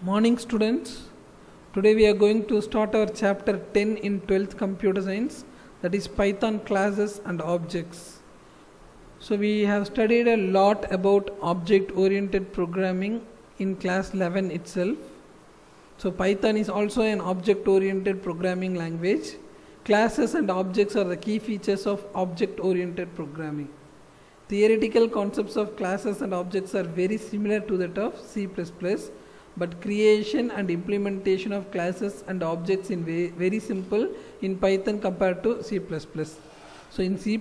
Morning students, today we are going to start our chapter 10 in 12th computer science, that is Python classes and objects. So we have studied a lot about object oriented programming in class 11 itself. So Python is also an object oriented programming language. Classes and objects are the key features of object oriented programming. Theoretical concepts of classes and objects are very similar to that of C++, but creation and implementation of classes and objects is very simple in Python compared to C++. So in C++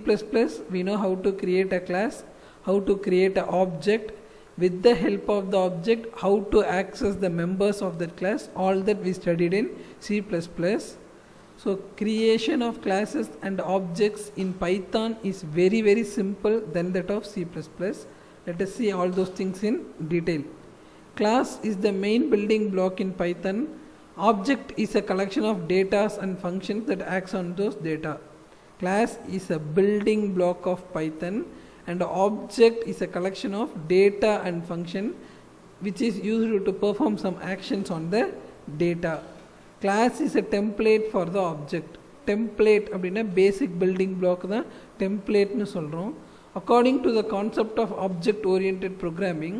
we know how to create a class, how to create an object, with the help of the object how to access the members of that class, all that we studied in C++. So creation of classes and objects in Python is very simple than that of C++. Let us see all those things in detail. Class is the main building block in Python. Object is a collection of data and functions that acts on those data. Class is a building block of Python, and object is a collection of data and function which is used to perform some actions on the data. Class is a template for the object. Template அப்படினா basic building block தான் template னு சொல்றோம். According to the concept of object oriented programming,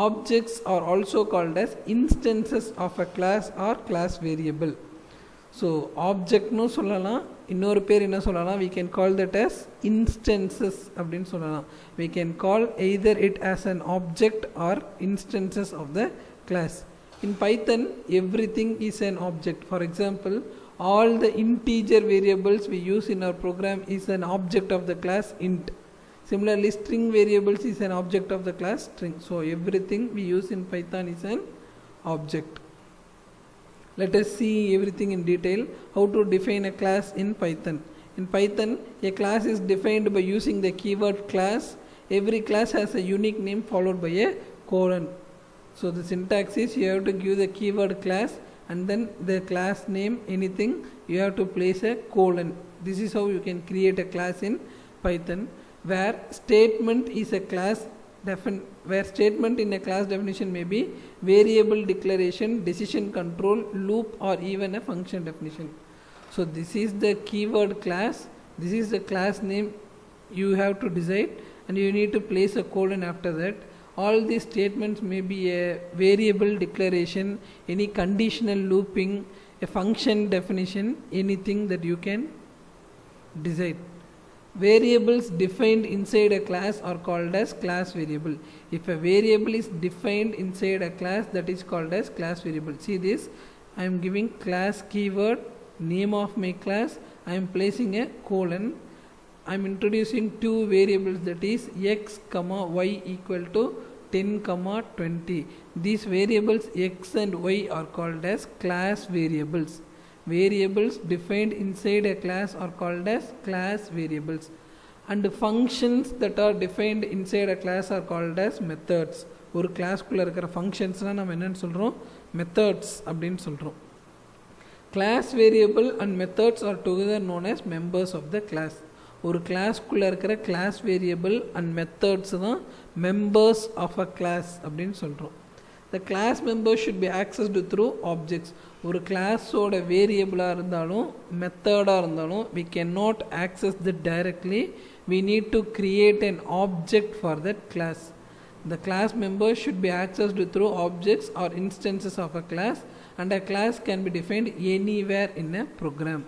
objects are also called as instances of a class or class variable. So object னு சொல்லலாம், இன்னொரு பேர் என்ன சொல்லலாம், we can call that as instances அப்படினு சொல்லலாம். We can call either it as an object or instances of the class. In Python, everything is an object. For example, all the integer variables we use in our program is an object of the class int. Similarly, string variables is an object of the class string. So everything we use in Python is an object. Let us see everything in detail. How to define a class in Python. In Python, a class is defined by using the keyword class. Every class has a unique name followed by a colon. So the syntax is you have to give the keyword class and then the class name, anything, you have to place a colon. This is how you can create a class in Python, where statement is a class where statement in a class definition may be variable declaration, decision control, loop, or even a function definition. So this is the keyword class, this is the class name you have to decide, and you need to place a colon after that. All these statements may be a variable declaration, any conditional looping, a function definition, anything that you can decide. Variables defined inside a class are called as class variable. If a variable is defined inside a class, that is called as class variable. See this, I am giving class keyword, name of my class, I am placing a colon. I am introducing two variables, that is x, y equal to 10, 20. These variables x and y are called as class variables. Variables defined inside a class are called as class variables. And functions that are defined inside a class are called as methods. ஒரு கிளாஸ்க்குள்ள இருக்கிற ஃபங்க்ஷன்ஸ்லாம் நம்ம என்னன்னு சொல்றோம், methods அப்படினு சொல்றோம். Class variable and methods are together known as members of the class. ஒரு கிளாஸ்க்குள்ள இருக்கிற class variable and methods தான் members of a class அப்படினு சொல்றோம். The class members should be accessed through objects. ஒரு கிளாஸோட வேரியபிளா இருந்தாலும் மெத்தடா இருந்தாலும் we cannot access that directly. We need to create an object for that class. The class members should be accessed through objects or instances of a class, and a class can be defined anywhere in a program.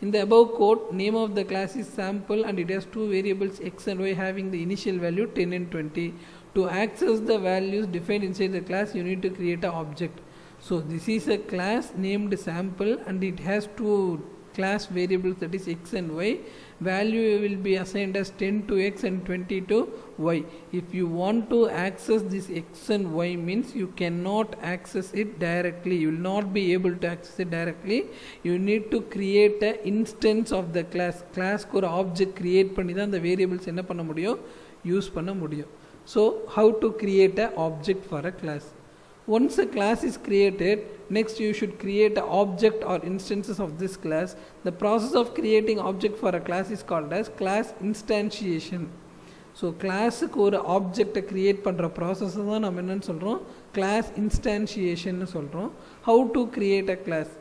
In the above code, name of the class is sample and it has two variables x and y having the initial value 10 and 20. To access the values defined inside the class, you need to create an object. So this is a class named sample and it has two class variables, that is x and y. Value will be assigned as 10 to x and 20 to y. If you want to access this x and y, means you cannot access it directly. You will not be able to access it directly. You need to create an instance of the class. Class ku or object create பண்ணி தான் அந்த variables என்ன பண்ண முடியும், use பண்ண முடியும். So how to create an object for a class? Once a class is created, next you should create an object or instances of this class. The process of creating object for a class is called as class instantiation. So கிளாஸுக்கு ஒரு ஆப்ஜெக்டை create பண்ணுற process தான் நம்ம என்னென்னு சொல்கிறோம், class இன்ஸ்டான்ஷியேஷன்னு சொல்கிறோம். How to create a class?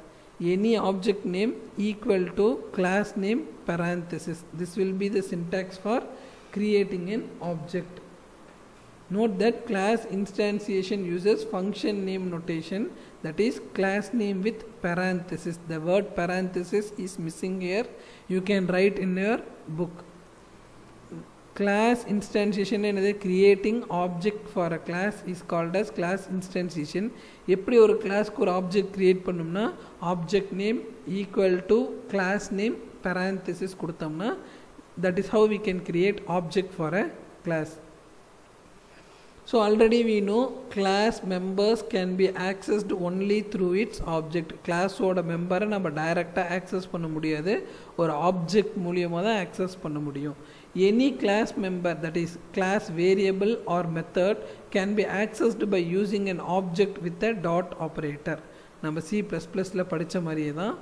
Any object name equal to class name parenthesis. This will be the syntax for creating an object. Note that class instantiation uses function name notation, that is class name with parenthesis. The word parenthesis is missing here. You can write in your book. Class instantiation and creating object for a class is called as class instantiation. எப்படி ஒரு கிளாஸ்க்கு ஒரு object create பண்ணோம்னா object name equal to class name parenthesis கொடுத்தோம்னா that is how we can create object for a class. So already we know class members can be accessed only through its object. Class ஓட மெம்பரை நம்ம டைரெக்டாக access பண்ண முடியாது, ஒரு object மூலியமாக தான் access பண்ண முடியும். Any class member, that is class variable or method, can be accessed by using an object with a dot operator. நம்ம C++ல படிச்ச மாதிரியே தான்.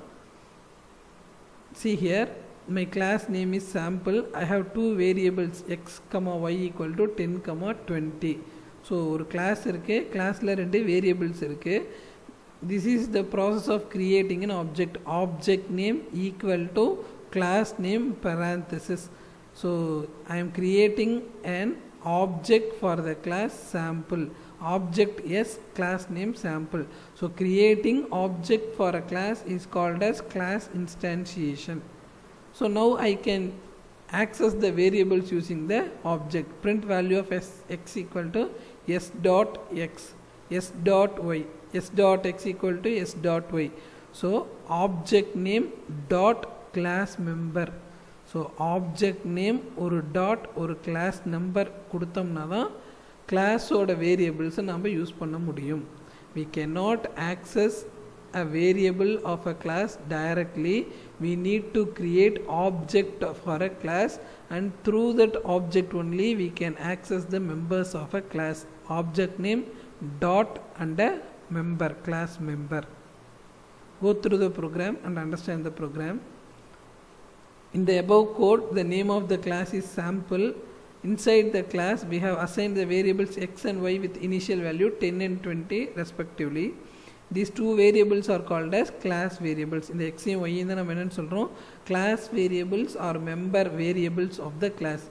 See here, my class name is sample. I have two variables x, y equal to 10, 20. So ஒரு class இருக்கு, classல ரெண்டு variables இருக்கு. This is the process of creating an object. Object name equal to class name parenthesis. So I am creating an object for the class sample. Object yes, class name sample. So creating object for a class is called as class instantiation. So now I can access the variables using the object. Print value of x equal to s dot x, s dot y, s dot x equal to s dot y. So object name dot class member. So object name ஒரு dot ஒரு class number கொடுத்தோம்னா தான் கிளாஸோட வேரியபிள்ஸை நம்ம use பண்ண முடியும். we cannot access a variable of a class directly. We need to create object for a class, and through that object only we can access the members of a class. Object name dot and a member, class member. Go through the program and understand the program. In the above code, the name of the class is sample. Inside the class, we have assigned the variables x and y with initial value 10 and 20 respectively. These two variables are called as class variables. In the x and y இந்த நம்ம என்னன்னு சொல்றோம், class variables are member variables of the class.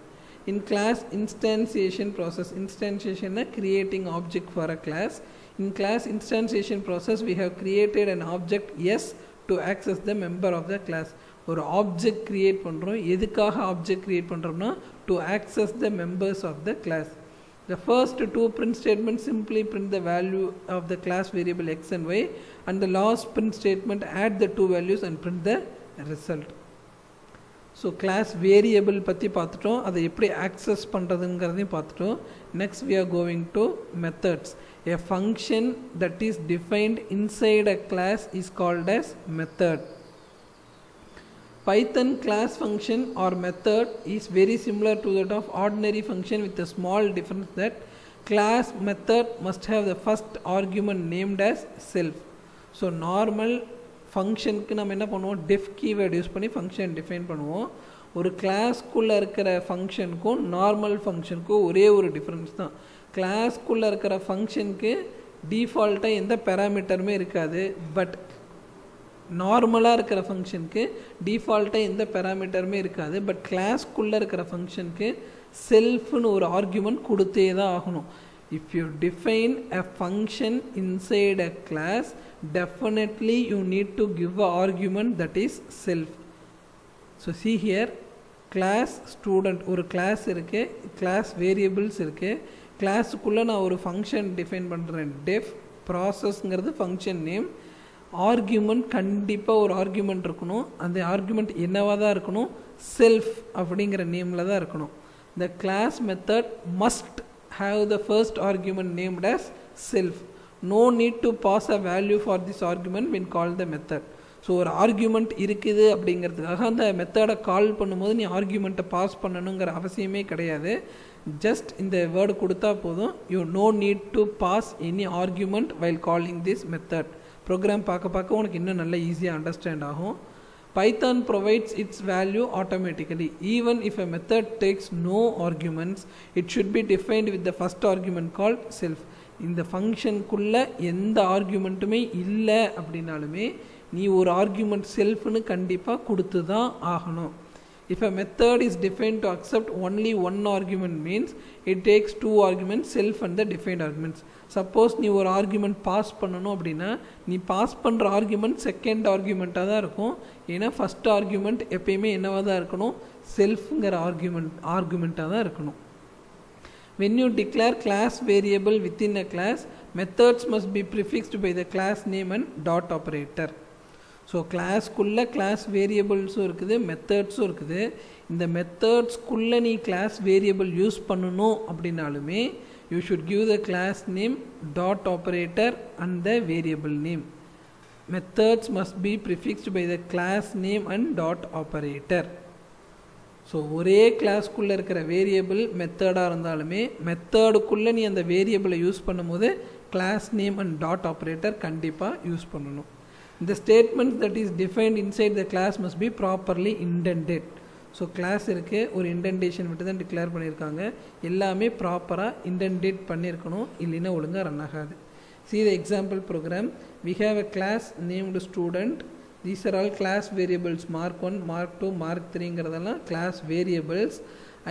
In class instantiation process, instantiation is creating object for a class. In class instantiation process, we have created an object s to access the member of the class. ஒரு object create பண்ணுறோம். எதுக்காக object create பண்ணுறோம்னா to access the members of the class. The first two print statements simply print the value of the class variable x and y, and the last print statement add the two values and print the result. So class variable பற்றி பார்த்துட்டோம், அதை எப்படி access பண்ணுறதுங்கிறதையும் பார்த்துட்டோம். Next we are going to methods. A function that is defined inside a class is called as method. Python class function or method is very similar to that of ordinary function with a small difference that class method must have the first argument named as self. So normal function க்கு நம்ம என்ன பண்ணுவோம், def keyword use பண்ணி function define பண்ணுவோம். ஒரு கிளாஸ்க்குள்ளே இருக்கிற ஃபங்க்ஷனுக்கும் normal ஃபங்க்ஷனுக்கும் ஒரே ஒரு டிஃப்ரென்ஸ் தான். கிளாஸ்க்குள்ளே இருக்கிற ஃபங்க்ஷனுக்கு டிஃபால்ட்டாக எந்த பேராமீட்டருமே இருக்காது. பட் நார்மலாக இருக்கிற ஃபங்க்ஷனுக்கு டிஃபால்ட்டாக எந்த பேராமீட்டருமே இருக்காது. பட் கிளாஸ்க்குள்ளே இருக்கிற ஃபங்க்ஷனுக்கு செல்ஃப்னு ஒரு ஆர்குமெண்ட் கொடுத்தே தான் ஆகணும். If you define a function inside a class, definitely you need to give an argument that is self. So see here, class student ஒரு class இருக்கு, class variables இருக்கு. கிளாஸுக்குள்ளே நான் ஒரு ஃபங்க்ஷன் டிஃபைன் பண்ணுறேன். def ப்ராசஸ்ங்கிறது ஃபங்க்ஷன் நேம். ஆர்குமெண்ட் கண்டிப்பாக ஒரு ஆர்குமெண்ட் இருக்கணும். அந்த ஆர்குமெண்ட் என்னவாக தான் இருக்கணும், செல்ஃப் அப்படிங்கிற நேமில் தான் இருக்கணும். The class method must have the first argument named as self. No need to pass a value for this argument when called the method. So ஒரு ஆர்குமெண்ட் இருக்குது அப்படிங்கிறதுக்காக அந்த மெத்தடை கால் பண்ணும்போது நீ ஆர்குமெண்ட்டை பாஸ் பண்ணணுங்கிற அவசியமே கிடையாது. ஜஸ்ட் இந்த வேர்டு கொடுத்தா போதும். You no need to pass any argument while calling this method. Program பார்க்க பார்க்க உனக்கு இன்னும் நல்லா ஈஸியாக அண்டர்ஸ்டாண்ட் ஆகும். Python provides its value automatically. Even if a method takes no arguments, it should be defined with the first argument called self. இந்த ஃபங்க்ஷனுக்குள்ள எந்த ஆர்குமெண்ட்டுமே இல்லை அப்படின்னாலுமே நீ ஒரு ஆர்குமெண்ட் செல்ஃப்னு கண்டிப்பாக கொடுத்து தான் ஆகணும். If a method is defined to accept only one argument means it takes two arguments, self and the defined arguments. Suppose நீ ஒரு ஆர்குமெண்ட் பாஸ் பண்ணணும் அப்படின்னா நீ பாஸ் பண்ணுற ஆர்குமெண்ட் செகண்ட் ஆர்குமெண்ட்டாக தான் இருக்கும். ஏன்னா ஃபஸ்ட் ஆர்குமெண்ட் எப்பயுமே என்னவாக தான் இருக்கணும், செல்ஃப்ங்கிற ஆர்குமெண்ட்டாக தான் இருக்கணும். When you declare class variable within a class, methods must be prefixed by the class name and dot operator. So கிளாஸ்க்குள்ளே கிளாஸ் வேரியபிள்ஸும் இருக்குது, மெத்தட்ஸும் இருக்குது. இந்த மெத்தட்ஸ்க்குள்ளே நீ கிளாஸ் வேரியபிள் யூஸ் பண்ணணும் அப்படின்னாலுமே you should give the class name, dot operator and the variable name. Methods must be prefixed by the class name and dot operator. So ஒரே கிளாஸ்க்குள்ளே இருக்கிற வேரியபிள் மெத்தடாக இருந்தாலுமே மெத்தடுக்குள்ளே நீ அந்த வேரியபிளை யூஸ் பண்ணும்போது class name and dot operator கண்டிப்பாக யூஸ் பண்ணணும். The statements that is defined inside the class must be properly indented. So class இருக்குது, ஒரு இண்டென்டேஷன் விட்டு தான் டிக்ளேர் பண்ணியிருக்காங்க. எல்லாமே ப்ராப்பராக இண்டென்டேட் பண்ணியிருக்கணும், இல்லைன்னா ஒழுங்காக ரன் ஆகாது. See the example program. We have a class named student. These are all class variables, mark 1, mark 2, mark 3ங்கிறதெல்லாம் class variables.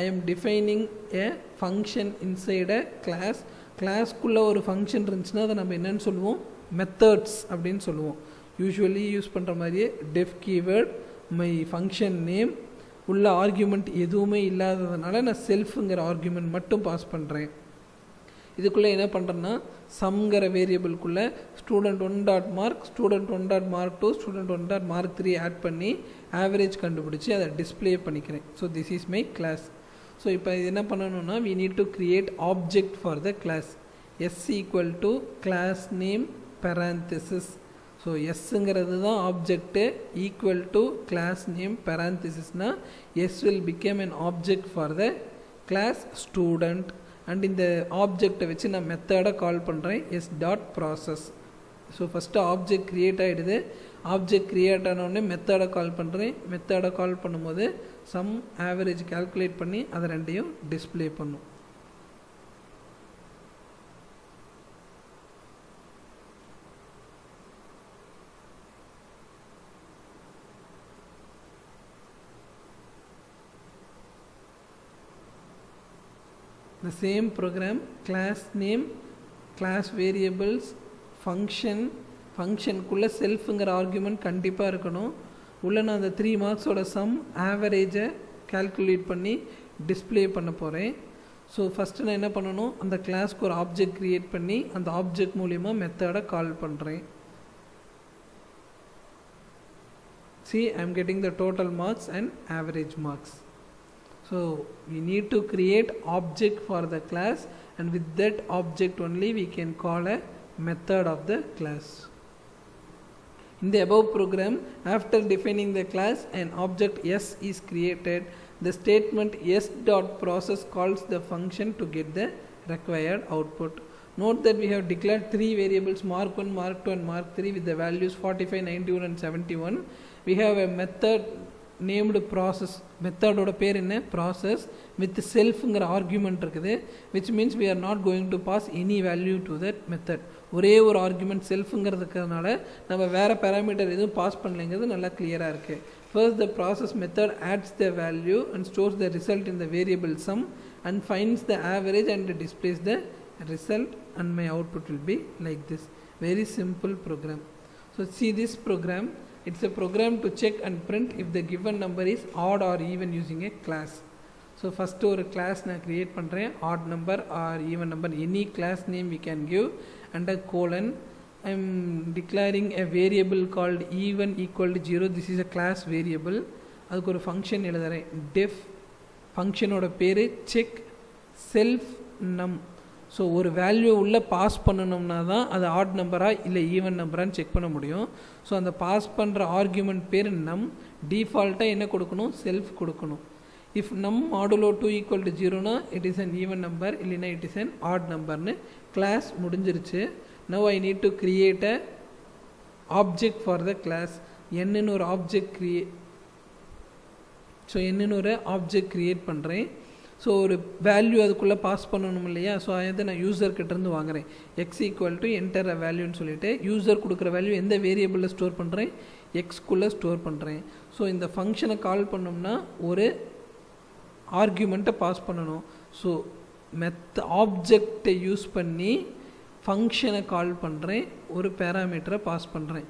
I am defining a function inside a class. கிளாஸ்க்குள்ளே ஒரு ஃபங்க்ஷன் இருந்துச்சுன்னா அதை நம்ம என்னென்னு சொல்லுவோம், மெத்தட்ஸ் அப்படின்னு சொல்லுவோம். Usually use பண்ணுற மாதிரியே def keyword, my function name, உள்ள ஆர்குமெண்ட் எதுவுமே இல்லாததுனால நான் செல்ஃபுங்கிற ஆர்குமெண்ட் மட்டும் பாஸ் பண்ணுறேன். இதுக்குள்ளே என்ன பண்ணுறேன்னா சம்ங்கிற வேரியபிள்குள்ளே student 1 dot mark, student 1 dot mark 2, student 1 dot mark 3 add பண்ணி ஆவரேஜ் கண்டுபிடிச்சி அதை டிஸ்பிளே பண்ணிக்கிறேன். So this is my class. So இப்போ இது என்ன பண்ணணும்னா we need to create object for the class. S equal to class name parenthesis. So எஸ்ஸுங்கிறது தான் object, equal to class name பேரந்திசிஸ்னா S will become an object for the class student. And இந்த ஆப்ஜெக்டை வச்சு நான் மெத்தடை கால் பண்ணுறேன், S dot process. So first object create ஆகிடுது. ஆப்ஜெக்ட் க்ரியேட் ஆனோடனே மெத்தடை கால் பண்ணுறேன். மெத்தடை கால் பண்ணும்போது சம் ஆவரேஜ் கால்குலேட் பண்ணி அதை ரெண்டையும் டிஸ்பிளே பண்ணும். The same program, class name, class variables, ஃபங்க்ஷனுக்குள்ளே செல்ஃபுங்கிற ஆர்குமெண்ட் கண்டிப்பாக இருக்கணும். உள்ள நான் அந்த 3 மார்க்ஸோட சம் ஆவரேஜை கால்குலேட் பண்ணி டிஸ்பிளே பண்ண போகிறேன். ஸோ ஃபஸ்ட்டு நான் என்ன பண்ணணும், அந்த கிளாஸ்க்கு ஒரு ஆப்ஜெக்ட் க்ரியேட் பண்ணி அந்த ஆப்ஜெக்ட் மூலிமா மெத்தடை கால் பண்ணுறேன். See, I am getting the total marks and average marks. So we need to create object for the class, and with that object only we can call a method of the class. In the above program, after defining the class, an object S is created. The statement S dot process calls the function to get the required output. Note that we have declared 3 variables, mark 1, mark 2 and mark 3 with the values 45, 91 and 71. We have a method named process. Method oda பேர் என்ன, process with selfங்கிற argument இருக்குது, which means we are not going to pass any value to that method. ஒரே ஒரு argument selfங்கிறதுனால நம்ம வேற parameter எதுவும் pass பண்ணலைங்கிறது நல்லா கிளியராக இருக்குது. First, the process method adds the value and stores the result in the variable sum and finds the average and displays the result, and my output will be like this. Very simple program. So see this program. It's a program to check and print if the given number is odd or even using a class. So first ஒரு class நான் create பண்ணுறேன், odd number or even number, any class name we can give, and a colon. I am declaring a variable called even equal to 0. This is a class variable. அதுக்கு ஒரு function எழுதுறேன், def ஃபங்க்ஷனோட பேர் check self num. So ஒரு value உள்ளே pass பண்ணணும்னா தான் அது add நம்பரா இல்லை ஈவன் நம்பரான்னு செக் பண்ண முடியும். ஸோ அந்த பாஸ் பண்ணுற ஆர்குமெண்ட் பேர் நம். டிஃபால்ட்டாக என்ன கொடுக்கணும், செல்ஃப் கொடுக்கணும். If num modulo 2 equal to 0னா it is an even number, இல்லைன்னா இட் இஸ் அன் ஆட் நம்பர்னு கிளாஸ் முடிஞ்சிருச்சு. Now I need to create a object for the class. என்னன்னு ஒரு ஆப்ஜெக்ட் என்னன்னு ஒரு ஆப்ஜெக்ட் கிரியேட் பண்ணுறேன். ஸோ ஒரு வேல்யூ அதுக்குள்ளே பாஸ் பண்ணணும் இல்லையா. ஸோ அதை நான் யூசர்கிட்டேருந்து வாங்குகிறேன். X equal to enter a வேல்யூன்னு சொல்லிவிட்டு யூசர் கொடுக்குற வேல்யூ எந்த வேரியபிளில் ஸ்டோர் பண்ணுறேன், எக்ஸ்குள்ளே ஸ்டோர் பண்ணுறேன். ஸோ இந்த ஃபங்க்ஷனை கால் பண்ணோம்னா ஒரு ஆர்கியூமெண்ட்டை பாஸ் பண்ணணும். ஸோ ஆப்ஜெக்டை யூஸ் பண்ணி ஃபங்க்ஷனை கால் பண்ணுறேன், ஒரு பேராமீட்டரை பாஸ் பண்ணுறேன்.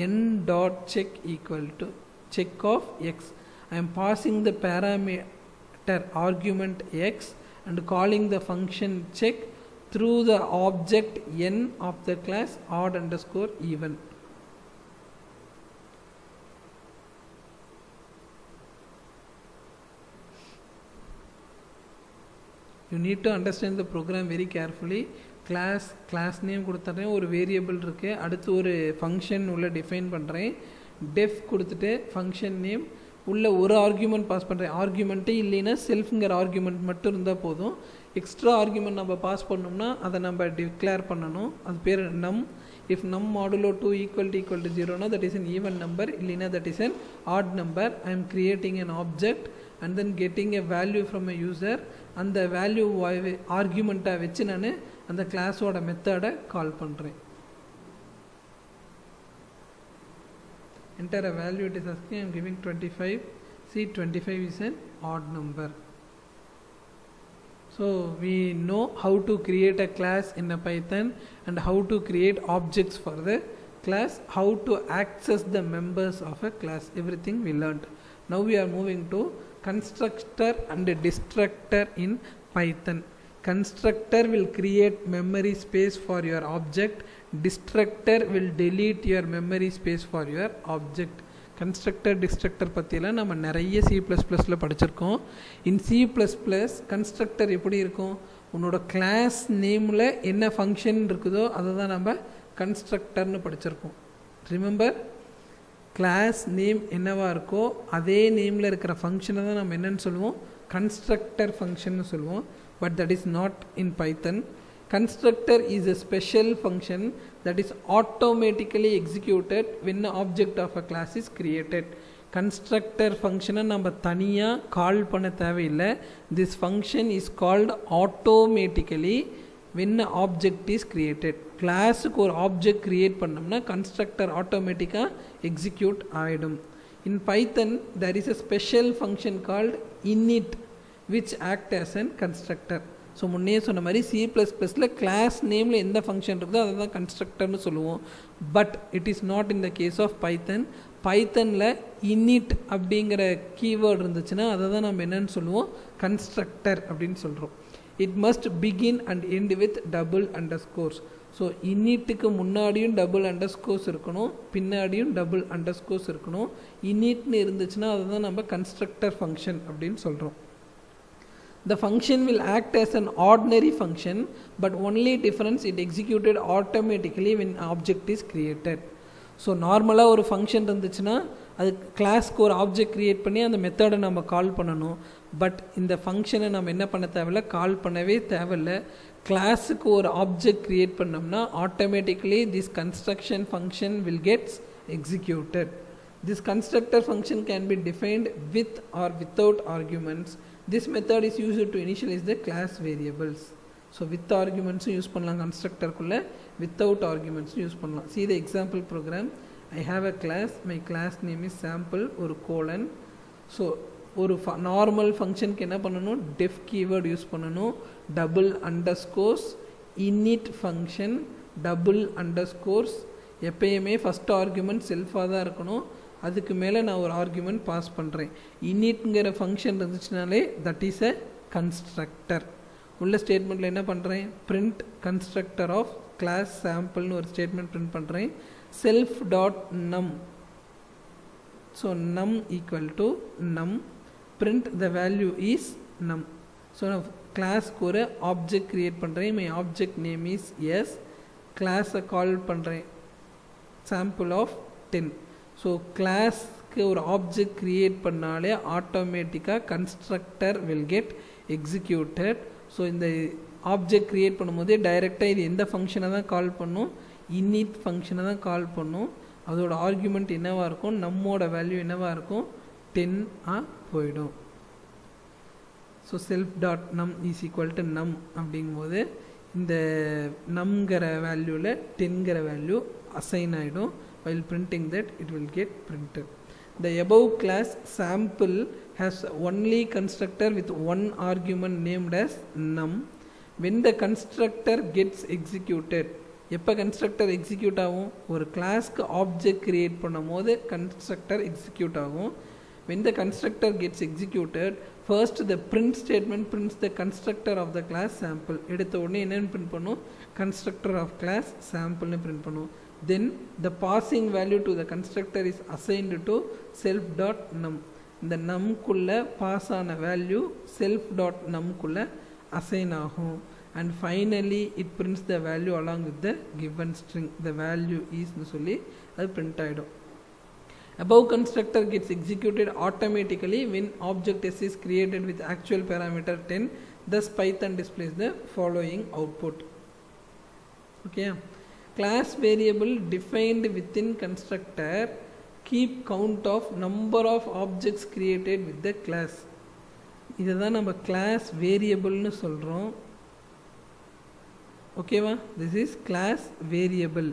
n.check equal to check of x. I am passing the parameter argument x and calling the function check through the object n of the class odd underscore even. You need to understand the program very carefully. class name கொடுத்துறேன், ஒரு variable இருக்குது, அடுத்து ஒரு function உள்ள define பண்ணுறேன். Def கொடுத்துட்டு function name உள்ள ஒரு ஆர்கியூமெண்ட் பாஸ் பண்ணுறேன். ஆர்கியூமெண்ட்டே இல்லைன்னா செல்ஃப்ங்கிற ஆர்கியூமெண்ட் மட்டும் இருந்தால் போதும். எக்ஸ்ட்ரா ஆர்கியூமெண்ட் நம்ம பாஸ் பண்ணோம்னா அதை நம்ம டிக்ளேர் பண்ணணும். அது பேர் num. If num modulo 2 equal to 0னா that is an even number, இல்லைன்னா that is an odd number. I am creating an object and then getting a value from a user. அந்த value ஆர்கியூமெண்ட்டாக வச்சு நான் அந்த கிளாஸோட மெத்தடை கால் பண்ணுறேன். enter a value, it is asking, I am giving 25. See, 25 is an odd number. So we know how to create a class in a Python and how to create objects for the class, how to access the members of a class, everything we learned. Now we are moving to constructor and destructor in Python. Constructor will create memory space for your object. Destructor will delete your memory space for your object. Constructor destructor பற்றியெல்லாம் நம்ம நிறைய C++ல படிச்சிருக்கோம். In C++ constructor எப்படி இருக்கும், உன்னோட class நேமில் என்ன function இருக்குதோ அதை தான் நம்ம கன்ஸ்ட்ரக்டர்னு படிச்சிருக்கோம். ரிமெம்பர், கிளாஸ் நேம் என்னவா இருக்கோ அதே நேமில் இருக்கிற ஃபங்க்ஷனை தான் நம்ம என்னன்னு சொல்லுவோம், கன்ஸ்ட்ரக்டர் ஃபங்க்ஷன் சொல்லுவோம். But that is not in Python. Constructor is a special function that is automatically executed when an object of a class is created. Constructor function நம்ம தனியாக கால் பண்ண தேவையில்லை. This function is called automatically when an object is created. கிளாஸுக்கு ஒரு object create பண்ணோம்னா constructor ஆட்டோமேட்டிக்காக execute ஆகிடும். In Python there is a special function called init which act as an constructor. So முன்னே சொன்ன மாதிரி C++ல கிளாஸ் நேமில் எந்த ஃபங்க்ஷன் இருக்குதோ அதை தான் கன்ஸ்ட்ரக்டர்னு சொல்லுவோம். But it is not in the case of Python. பைத்தனில் இனிட் அப்படிங்கிற கீவேர்டு இருந்துச்சுன்னா அதை தான் நம்ம என்னன்னு சொல்லுவோம், கன்ஸ்ட்ரக்டர் அப்படின்னு சொல்கிறோம். It must begin and end with double underscores. So இனிட்டுக்கு முன்னாடியும் டபுள் அண்டர்ஸ்கோர்ஸ் இருக்கணும், பின்னாடியும் டபுள் அண்டர்ஸ்கோர்ஸ் இருக்கணும். இனிட்னு இருந்துச்சுன்னா அதை தான் நம்ம கன்ஸ்ட்ரக்டர் ஃபங்க்ஷன் அப்படின்னு சொல்கிறோம். The function will act as an ordinary function, but only difference it executed automatically when object is created. So நார்மலாக ஒரு ஃபங்க்ஷன் இருந்துச்சுன்னா அது கிளாஸ்க்கு ஒரு ஆப்ஜெக்ட் க்ரியேட் பண்ணி அந்த மெத்தடை நம்ம கால் பண்ணணும். பட் இந்த ஃபங்க்ஷனை நம்ம என்ன பண்ண தேவையில்லை, கால் பண்ணவே தேவையில்லை. கிளாஸுக்கு ஒரு ஆப்ஜெக்ட் க்ரியேட் பண்ணோம்னா automatically this construction function will gets executed. This constructor function can be defined with or without arguments. This method is used to initialize the class variables. So with arguments use பண்ணலாம் constructor குள்ள, without arguments use பண்ணலாம். See the example program. I have a class, my class name is sample, ஒரு colon. So ஒரு normal function க்கு என்ன பண்ணணும், def keyword use பண்ணணும், double underscores, init function, double underscores. எப்பயுமே first argument self-ஆ தான் இருக்கணும், அதுக்கு மேலே நான் ஒரு ஆர்குமெண்ட் பாஸ் பண்ணுறேன். இனிட்ங்கிற ஃபங்க்ஷன் இருந்துச்சுனாலே தட் இஸ் எ கன்ஸ்ட்ரக்டர். உள்ள ஸ்டேட்மெண்ட்டில் என்ன பண்ணுறேன், பிரிண்ட் கன்ஸ்ட்ரக்டர் ஆஃப் கிளாஸ் சாம்பிள்னு ஒரு ஸ்டேட்மெண்ட் பிரிண்ட் பண்ணுறேன். Self dot num, so num equal to num, print the value is num. So நான் கிளாஸ்க்கு ஒரு ஆப்ஜெக்ட் க்ரியேட் பண்ணுறேன். My object name is S. கிளாஸை கால் பண்ணுறேன் சாம்பிள் ஆஃப் 10. ஸோ கிளாஸ்க்கு ஒரு ஆப்ஜெக்ட் க்ரியேட் பண்ணாலே ஆட்டோமேட்டிக்காக constructor will get executed. So இந்த ஆப்ஜெக்ட் க்ரியேட் பண்ணும்போதே டைரெக்டாக இது எந்த ஃபங்க்ஷனை தான் கால் பண்ணும், இனிட் ஃபங்க்ஷனை தான் கால் பண்ணும். அதோட ஆர்குமெண்ட் என்னவாக இருக்கும், நம்மோட வேல்யூ என்னவாக இருக்கும், 10 போயிடும். ஸோ செல்ஃப் டாட் நம் இஸ் ஈக்குவல் டு நம் அப்படிங்கும்போது இந்த நம்ங்கிற வேல்யூவில் 10ங்கிற வேல்யூ அசைன் ஆகிடும். while printing that it will get printed. The above class sample has only constructor with one argument named as num. When the constructor gets executed, எப்போ constructor execute ஆகும், ஒரு கிளாஸ்க்கு object create பண்ணும் போது constructor execute ஆகும். when the constructor gets executed, first the print statement prints the constructor of the class sample. எடுத்த உடனே என்னன்னு பிரிண்ட் பண்ணும், constructor of class sample print பண்ணும். then the passing value to the constructor is assigned to self dot num. இந்த num குள்ள pass ஆன value self dot num குள்ள assign ஆகும். and finally it prints the value along with the given string. the value is னு சொல்லி அது print ஆகிடும். above constructor gets executed automatically when object s is created with actual parameter 10. thus Python displays the following output. okay, class variable defined within constructor keep count of number of objects created with the class. இதுதான் நம்ம class variable னு சொல்றோம். ஓகேவா, this is class variable.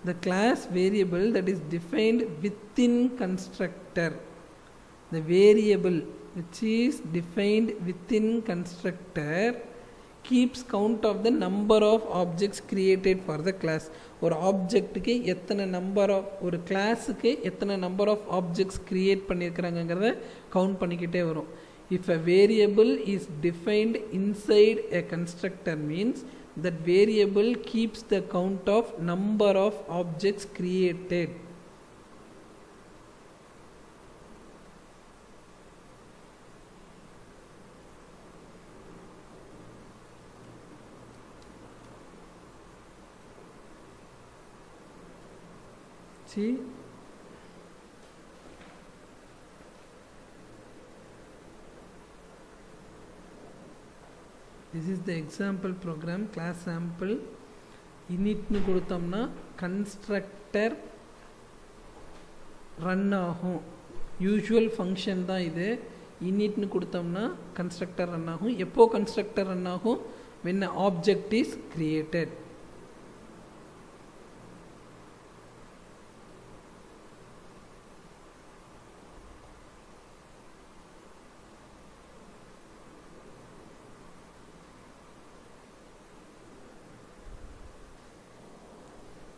the class variable that is defined within constructor, the variable which is defined within constructor keeps count of the number of objects created for the class. ஒரு ஆப்ஜெக்ட்டுக்கு எத்தனை number of, ஒரு கிளாஸுக்கு எத்தனை number of objects create பண்ணியிருக்கிறாங்கிறத count பண்ணிக்கிட்டே வரும். if a variable is defined inside a constructor means that variable keeps the count of number of objects created. see, this is the example program class sample. init னு கொடுத்தோம்னா constructor run ஆகும். Usual function தான் இது. init னு கொடுத்தோம்னா constructor run ஆகும். எப்போ constructor run ஆகும், when an object is created.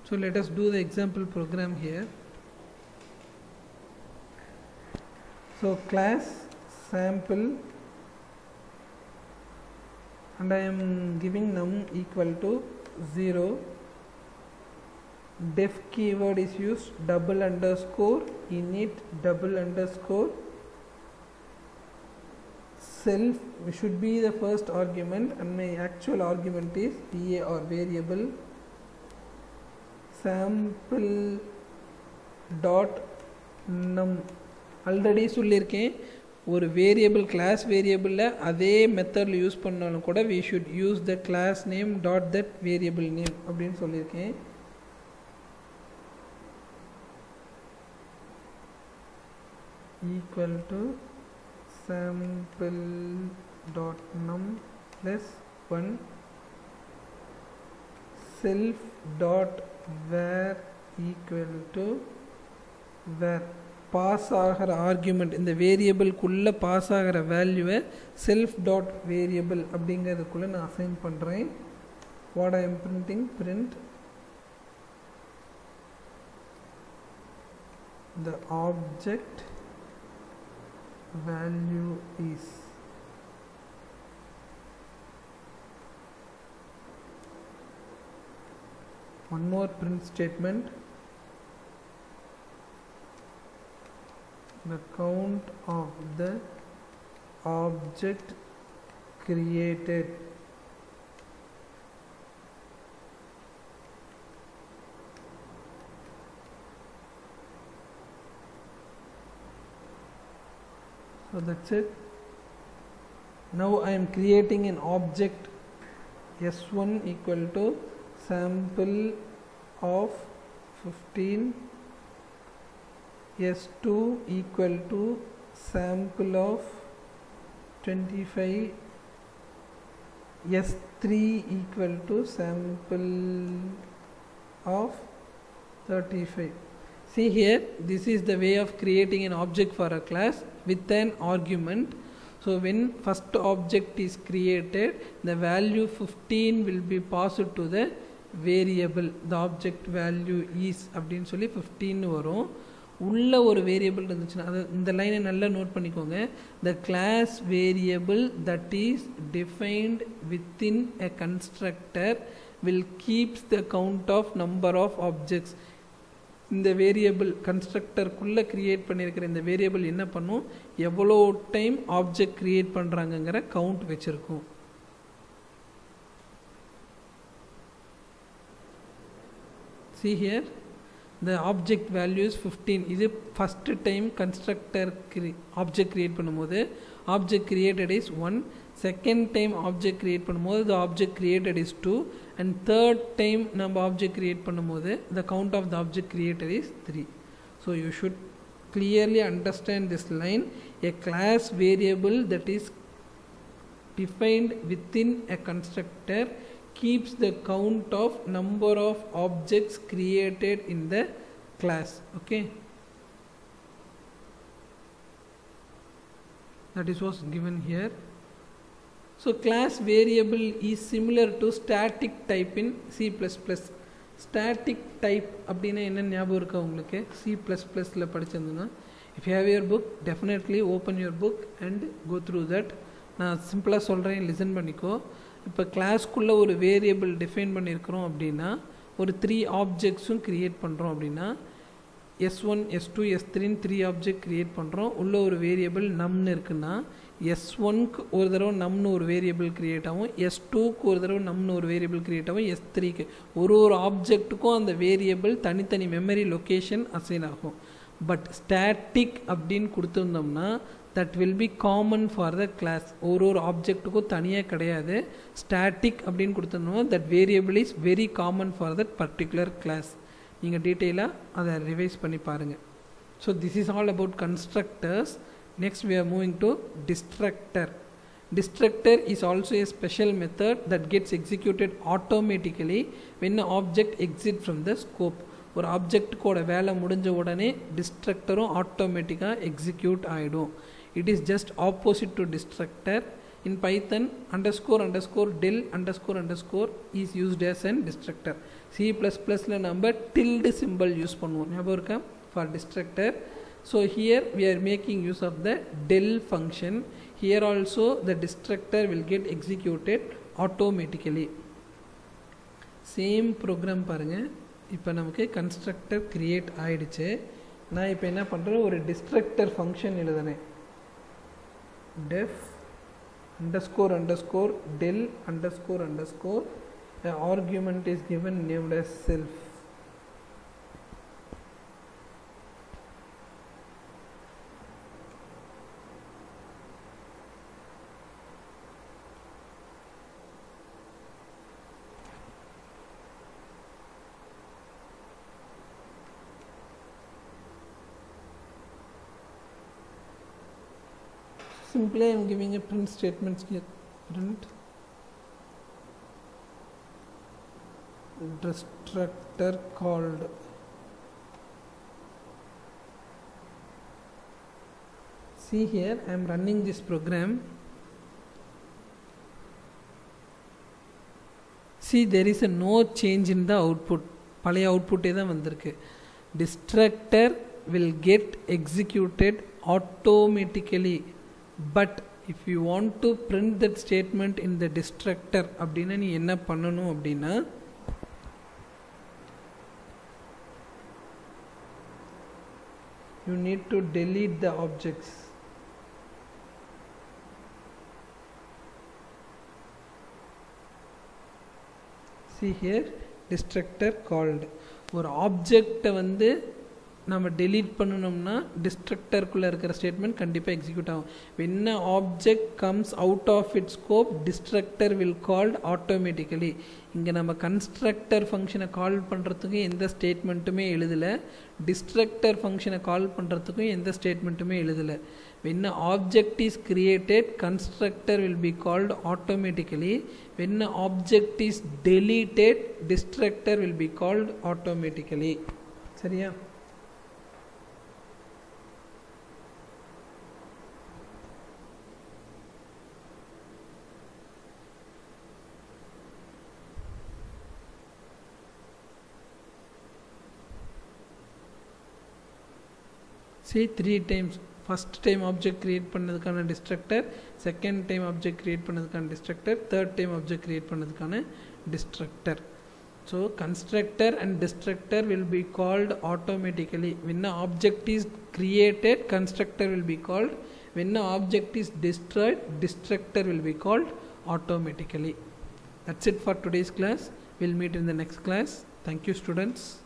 So let us do the example program here. So class sample and I am giving num equal to 0. def keyword is used, double underscore init double underscore self should be the first argument and my actual argument is va or variable. sample dot num already சொல்லியிருக்கேன், ஒரு variable class வேரியபிளில் அதே மெத்தடில் use பண்ணாலும் கூட we should use the class name dot that variable name அப்படின்னு சொல்லியிருக்கேன். equal to sample dot num plus 1 self dot var equal to var. Pass ஆகிற argument, இந்த வேரியபிள்குள்ளே பாஸ் ஆகிற வேல்யூவை செல்ஃப் டாட் வேரியபிள் அப்படிங்கிறதுக்குள்ளே நான் அசைன் பண்ணுறேன். What I am printing, print the object value is one more print statement, the count of the object created. So that's it. Now I am creating an object s1 equal to sample of 15 S2 equal to sample of 25 S3 equal to sample of 35. See here, this is the way of creating an object for a class with an argument. So when first object is created, the value 15 will be passed to the variable. The object value is அப்படின்னு சொல்லி 15 வரும். உள்ள ஒரு variable இருந்துச்சுன்னா அது இந்த லைனை நல்லா நோட் பண்ணிக்கோங்க. The class variable that is defined within a constructor will keeps the count of number of objects. இந்த வேரியபிள் கன்ஸ்ட்ரக்டருக்குள்ளே க்ரியேட் பண்ணியிருக்கிற இந்த வேரியபிள் என்ன பண்ணும், எவ்வளோ டைம் ஆப்ஜெக்ட் க்ரியேட் பண்ணுறாங்கங்கிற கவுண்ட் வச்சுருக்கும். See here, the object value is 15. இது first time constructor object create பண்ணும்போது object created is 1, second time object create பண்ணும்போது the object created is 2, and third time நம்ம object create பண்ணும்போது the count of the object created is 3. So you should clearly understand this line. A class variable that is defined within a constructor keeps the count of number of objects created in the class. Okay, that is what's given here. So class variable is similar to static type in C++. Static type அப்படின்னா என்ன ஞாபகம் இருக்கா உங்களுக்கு? C++ல படிச்சிருந்தீங்கன்னா, if you have your book, definitely open your book and go through that. நான் சிம்பிளாக சொல்கிறேன், listen பண்ணிக்கோ. இப்போ கிளாஸ்க்குள்ளே ஒரு வேரியபிள் டிஃபைன் பண்ணியிருக்கிறோம் அப்படின்னா, ஒரு 3 ஆப்ஜெக்ட்ஸும் க்ரியேட் பண்ணுறோம் அப்படின்னா, S1 S2 S3 3 object create பண்ணுறோம். உள்ள ஒரு வேரியபிள் நம்னு இருக்குன்னா, S1க்கு ஒரு தடவை நம்னு ஒரு வேரியபிள் க்ரியேட் ஆகும், S2க்கு ஒரு தடவை நம்னு ஒரு வேரியபிள் க்ரியேட் ஆகும், S3க்கு ஒரு ஆப்ஜெக்ட்டுக்கும் அந்த வேரியபிள் தனித்தனி மெமரி லொக்கேஷன் அசைன் ஆகும். பட் ஸ்டாட்டிக் அப்படின்னு கொடுத்துருந்தோம்னா that will be common for the class. ஒரு ஆப்ஜெக்ட்டுக்கும் தனியாக கிடையாது. ஸ்டாட்டிக் அப்படின்னு கொடுத்துருந்தோம்னா that variable is very common for that particular class. நீங்கள் டீட்டெயிலாக அதை ரிவைஸ் பண்ணி பாருங்கள். So this is all about constructors. Next we are moving to destructor. Destructor is also a special method that gets executed automatically when an object exits from the scope. ஒரு ஆப்ஜெக்ட்டுக்கோட வேலை முடிஞ்ச உடனே டிஸ்ட்ரக்டரும் ஆட்டோமேட்டிக்காக எக்ஸிக்யூட் ஆகிடும். It is just opposite to destructor. In Python, underscore del underscore is used as an destructor. C++ல நம்ம tilde symbol use பண்ணுவோம், ஞாபகம் இருக்கா, for destructor. So here we are making use of the del function. Here also the destructor will get executed automatically. Same program பாருங்க. இப்போ நமக்கு constructor create ஆயிடுச்சு. நான் இப்போ என்ன பண்ணுறேன், ஒரு destructor function எழுதுனேன். def underscore del underscore the argument is given named as self. Simply I am giving a print statements here. Print destructor called. See here, I am running this program. See, there is a no change in the output. பழைய அவுட்புட்டே தான் வந்திருக்கு. Destructor will get executed automatically. But if you want to print that statement in the destructor அப்படின்னா நீ என்ன பண்ணணும் அப்படின்னா, you need to delete the objects. See here, destructor called. ஒரு ஆப்ஜெக்டை வந்து நம்ம delete பண்ணணும்னா டிஸ்ட்ரக்டருக்குள்ளே இருக்கிற ஸ்டேட்மெண்ட் கண்டிப்பாக எக்ஸிக்யூட் ஆகும். when a object comes out of its scope destructor will called automatically. இங்கே நம்ம கன்ஸ்ட்ரக்டர் ஃபங்க்ஷனை கால் பண்ணுறதுக்கும் எந்த ஸ்டேட்மெண்ட்டுமே எழுதலை, டிஸ்ட்ரக்டர் ஃபங்க்ஷனை கால் பண்ணுறதுக்கும் எந்த ஸ்டேட்மெண்ட்டுமே எழுதலை. when a object is created constructor will be called automatically. when a object is deleted destructor will be called automatically. சரியா? see 3 times. first time object create பண்ணதுக்கான destructor, second time object create பண்ணதுக்கான destructor, third time object create பண்ணதுக்கான destructor. so constructor and destructor will be called automatically. when an object is created constructor will be called, when an object is destroyed destructor will be called automatically. That's it for today's class. We'll meet in the next class. Thank you students.